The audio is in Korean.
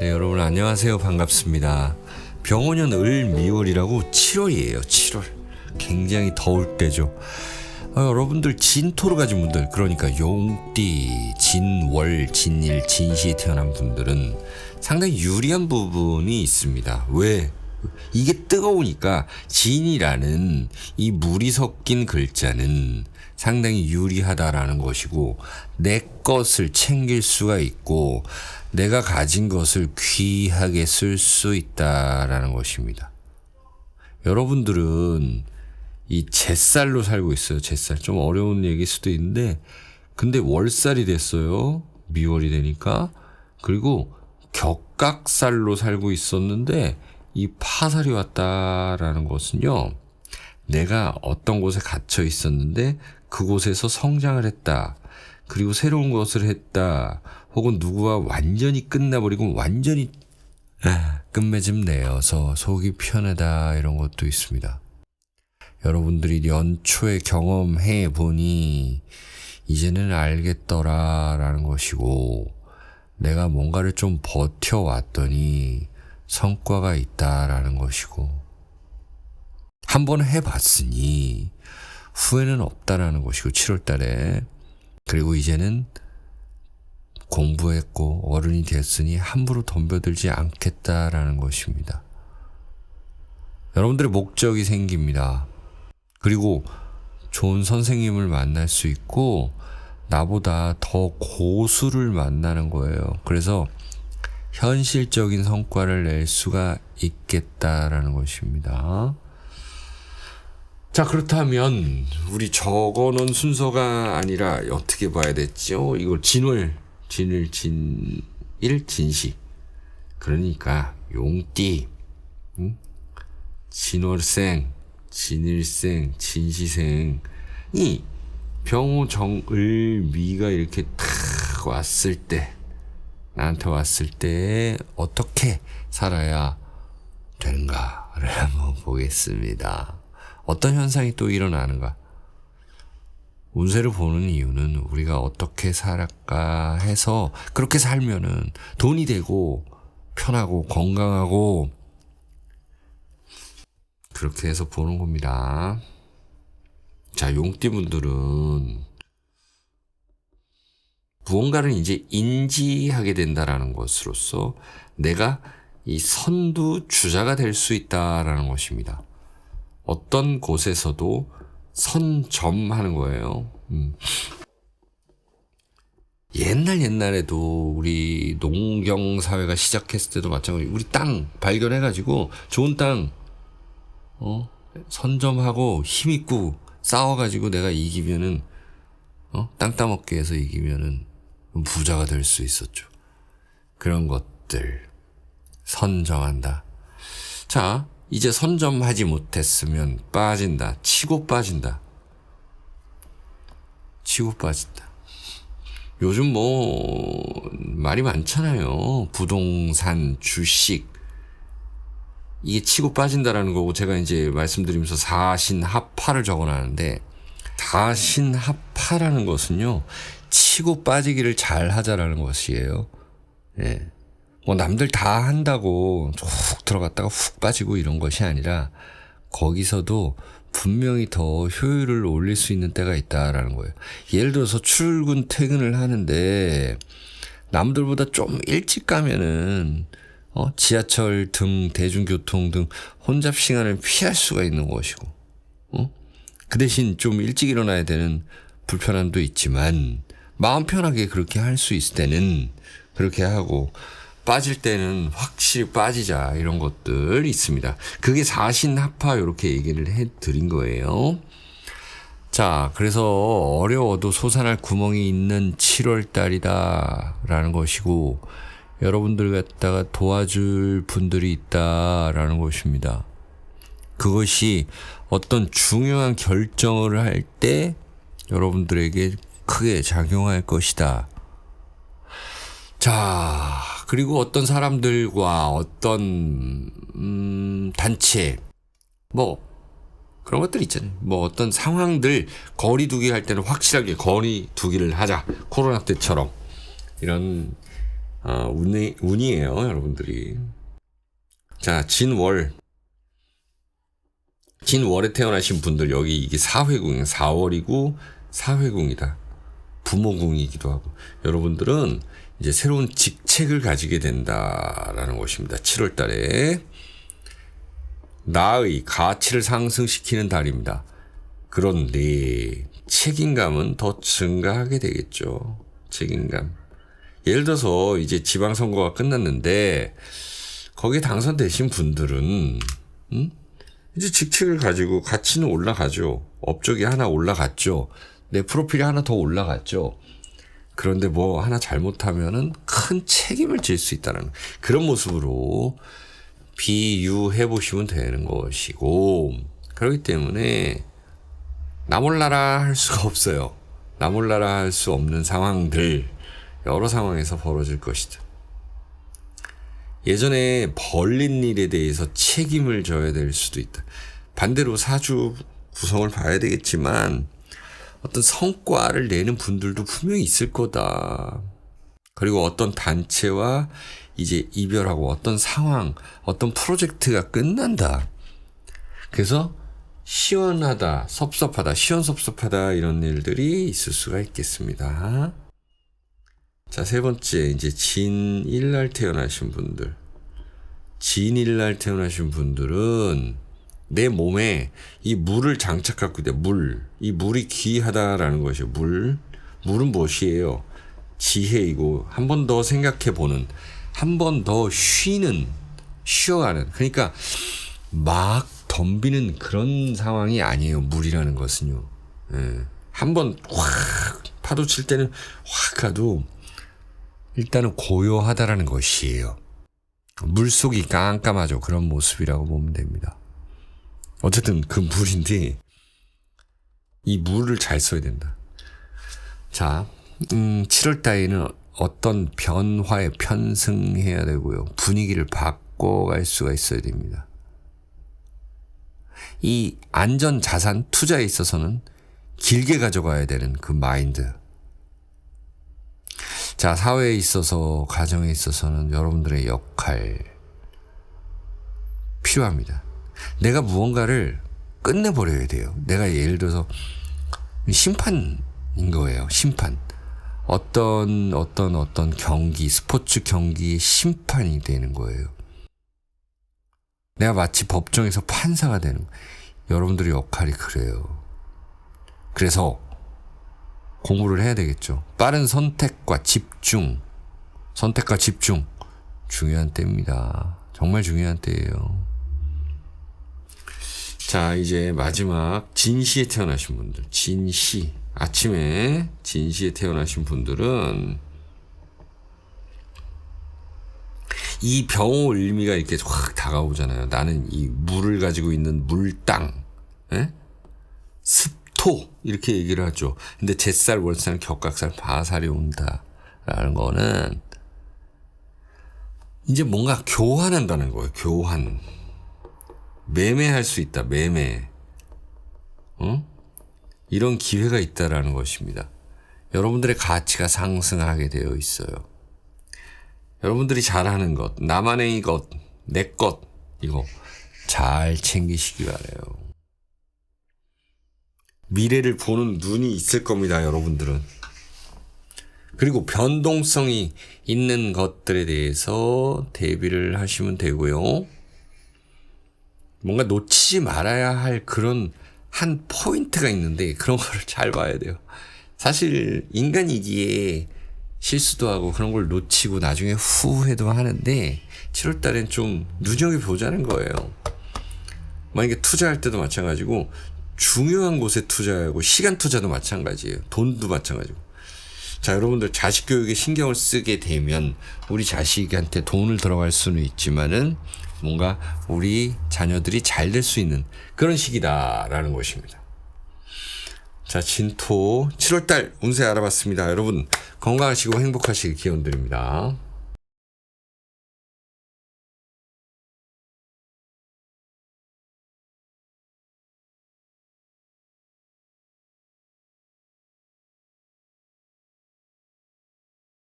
네, 여러분 안녕하세요. 반갑습니다. 병원년 을미월이라고 7월이에요. 7월. 굉장히 더울 때죠. 여러분들 진토를 가진 분들, 그러니까 용띠, 진월, 진일, 진시에 태어난 분들은 상당히 유리한 부분이 있습니다. 왜? 이게 뜨거우니까 진이라는 이 물이 섞인 글자는 상당히 유리하다라는 것이고, 내 것을 챙길 수가 있고 내가 가진 것을 귀하게 쓸 수 있다라는 것입니다. 여러분들은 이 잿살로 살고 있어요. 잿살. 좀 어려운 얘기일 수도 있는데, 근데 월살이 됐어요. 미월이 되니까. 그리고 격각살로 살고 있었는데 이 파살이 왔다라는 것은요, 내가 어떤 곳에 갇혀 있었는데 그곳에서 성장을 했다. 그리고 새로운 것을 했다. 혹은 누구와 완전히 끝나버리고 완전히 끝맺음 내어서 속이 편하다, 이런 것도 있습니다. 여러분들이 연초에 경험해 보니 이제는 알겠더라라는 것이고, 내가 뭔가를 좀 버텨왔더니 성과가 있다라는 것이고, 한번 해봤으니 후회는 없다라는 것이고, 7월 달에. 그리고 이제는 공부했고 어른이 됐으니 함부로 덤벼들지 않겠다라는 것입니다. 여러분들의 목적이 생깁니다. 그리고 좋은 선생님을 만날 수 있고 나보다 더 고수를 만나는 거예요. 그래서 현실적인 성과를 낼 수가 있겠다라는 것입니다. 자, 그렇다면 우리 적어놓은 순서가 아니라 어떻게 봐야 됐죠? 이걸 진일, 진시. 그러니까 용띠, 진월생, 진일생, 진시생이 병호정을미가 이렇게 탁 왔을 때, 나한테 왔을 때 어떻게 살아야 되는가를 한번 보겠습니다. 어떤 현상이 또 일어나는가? 운세를 보는 이유는 우리가 어떻게 살았까 해서, 그렇게 살면은 돈이 되고 편하고 건강하고, 그렇게 해서 보는 겁니다. 자, 용띠분들은 무언가를 이제 인지하게 된다라는 것으로서 내가 이 선두주자가 될 수 있다라는 것입니다. 어떤 곳에서도 선점하는 거예요. 옛날에도 우리 농경사회가 시작했을 때도 마찬가지로 우리 땅 발견해가지고 좋은 땅 선점하고 힘있고 싸워가지고 내가 이기면은 땅 따먹기 해서 이기면은 부자가 될 수 있었죠. 그런 것들 선점한다. 자, 이제 선점하지 못했으면 빠진다. 치고 빠진다. 요즘 말이 많잖아요. 부동산, 주식. 이게 치고 빠진다라는 거고, 제가 이제 말씀드리면서 사신합파를 적어놨는데, 사신합파라는 것은요, 치고 빠지기를 잘 하자라는 것이에요. 예. 남들 다 한다고 훅 들어갔다가 훅 빠지고 이런 것이 아니라, 거기서도 분명히 더 효율을 올릴 수 있는 때가 있다라는 거예요. 예를 들어서 출근 퇴근을 하는데 남들보다 좀 일찍 가면은 지하철 등 대중교통 등 혼잡 시간을 피할 수가 있는 것이고, 그 대신 좀 일찍 일어나야 되는 불편함도 있지만 마음 편하게 그렇게 할 수 있을 때는 그렇게 하고, 빠질 때는 확실히 빠지자, 이런 것들이 있습니다. 그게 사신합파, 이렇게 얘기를 해드린 거예요. 자, 그래서 어려워도 솟아날 구멍이 있는 7월 달이다 라는 것이고, 여러분들 갖다가 도와줄 분들이 있다라는 것입니다. 그것이 어떤 중요한 결정을 할 때 여러분들에게 크게 작용할 것이다. 자, 그리고 어떤 사람들과 어떤 단체, 그런 것들 있잖아요. 어떤 상황들 거리 두기 할 때는 확실하게 거리 두기를 하자. 코로나 때처럼 이런 운이에요, 여러분들이. 자, 진월에 태어나신 분들, 여기 이게 사회궁이에요. 4월이고 사회궁이다. 부모궁이기도 하고. 여러분들은 이제 새로운 직책을 가지게 된다라는 것입니다. 7월 달에. 나의 가치를 상승시키는 달입니다. 그런데 책임감은 더 증가하게 되겠죠. 책임감. 예를 들어서 이제 지방선거가 끝났는데 거기에 당선되신 분들은 이제 직책을 가지고 가치는 올라가죠. 업적이 하나 올라갔죠. 내 프로필이 하나 더 올라갔죠. 그런데 뭐 하나 잘못하면은 큰 책임을 질 수 있다는 그런 모습으로 비유해 보시면 되는 것이고, 그렇기 때문에 나 몰라라 할 수가 없어요. 나 몰라라 할 수 없는 상황들, 여러 상황에서 벌어질 것이다. 예전에 벌린 일에 대해서 책임을 져야 될 수도 있다. 반대로 사주 구성을 봐야 되겠지만 어떤 성과를 내는 분들도 분명히 있을 거다. 그리고 어떤 단체와 이제 이별하고 어떤 상황, 어떤 프로젝트가 끝난다. 그래서 시원하다, 섭섭하다, 시원섭섭하다 이런 일들이 있을 수가 있겠습니다. 자, 세 번째, 이제 진일날 태어나신 분들. 진일날 태어나신 분들은 내 몸에 이 물을 장착하고 있다. 이 물이 귀하다라는 것이에요. 물은 무엇이에요? 지혜이고, 한 번 더 생각해보는, 한 번 더 쉬어가는. 그러니까 막 덤비는 그런 상황이 아니에요. 물이라는 것은요. 한 번 확 파도 칠 때는 확 가도 일단은 고요하다라는 것이에요. 물속이 깜깜하죠. 그런 모습이라고 보면 됩니다. 어쨌든 그 물인데 이 물을 잘 써야 된다. 자, 7월 달에는 어떤 변화에 편승해야 되고요. 분위기를 바꿔갈 수가 있어야 됩니다. 이 안전 자산 투자에 있어서는 길게 가져가야 되는 그 마인드. 자, 사회에 있어서, 가정에 있어서는 여러분들의 역할 필요합니다. 내가 무언가를 끝내버려야 돼요. 내가 예를 들어서 심판인 거예요. 심판. 어떤 경기, 스포츠 경기의 심판이 되는 거예요. 내가 마치 법정에서 판사가 되는 거예요. 여러분들의 역할이 그래요. 그래서 공부를 해야 되겠죠. 빠른 선택과 집중 중요한 때입니다. 정말 중요한 때예요. 자, 이제 마지막 진시에 태어나신 분들. 아침에 진시에 태어나신 분들은 이 병호 을미가 이렇게 확 다가오잖아요. 나는 이 물을 가지고 있는 물땅, 습토 이렇게 얘기를 하죠. 근데 잿살, 월살, 격각살, 바살이 온다라는 거는 이제 뭔가 교환한다는 거예요. 교환. 매매할 수 있다. 매매. 이런 기회가 있다라는 것입니다. 여러분들의 가치가 상승하게 되어 있어요. 여러분들이 잘하는 것, 나만의 것, 내 것, 이거 잘 챙기시기 바라요. 미래를 보는 눈이 있을 겁니다, 여러분들은. 그리고 변동성이 있는 것들에 대해서 대비를 하시면 되고요. 뭔가 놓치지 말아야 할 그런 한 포인트가 있는데 그런 거를 잘 봐야 돼요. 사실 인간이기에 실수도 하고 그런 걸 놓치고 나중에 후회도 하는데 7월 달엔 좀 눈여겨보자는 거예요. 만약에 투자할 때도 마찬가지고 중요한 곳에 투자하고 시간 투자도 마찬가지예요. 돈도 마찬가지고. 자, 여러분들 자식 교육에 신경을 쓰게 되면 우리 자식한테 돈을 들어갈 수는 있지만은 뭔가 우리 자녀들이 잘 될 수 있는 그런 시기다라는 것입니다. 자, 진토 7월달 운세 알아봤습니다. 여러분 건강하시고 행복하시길 기원드립니다.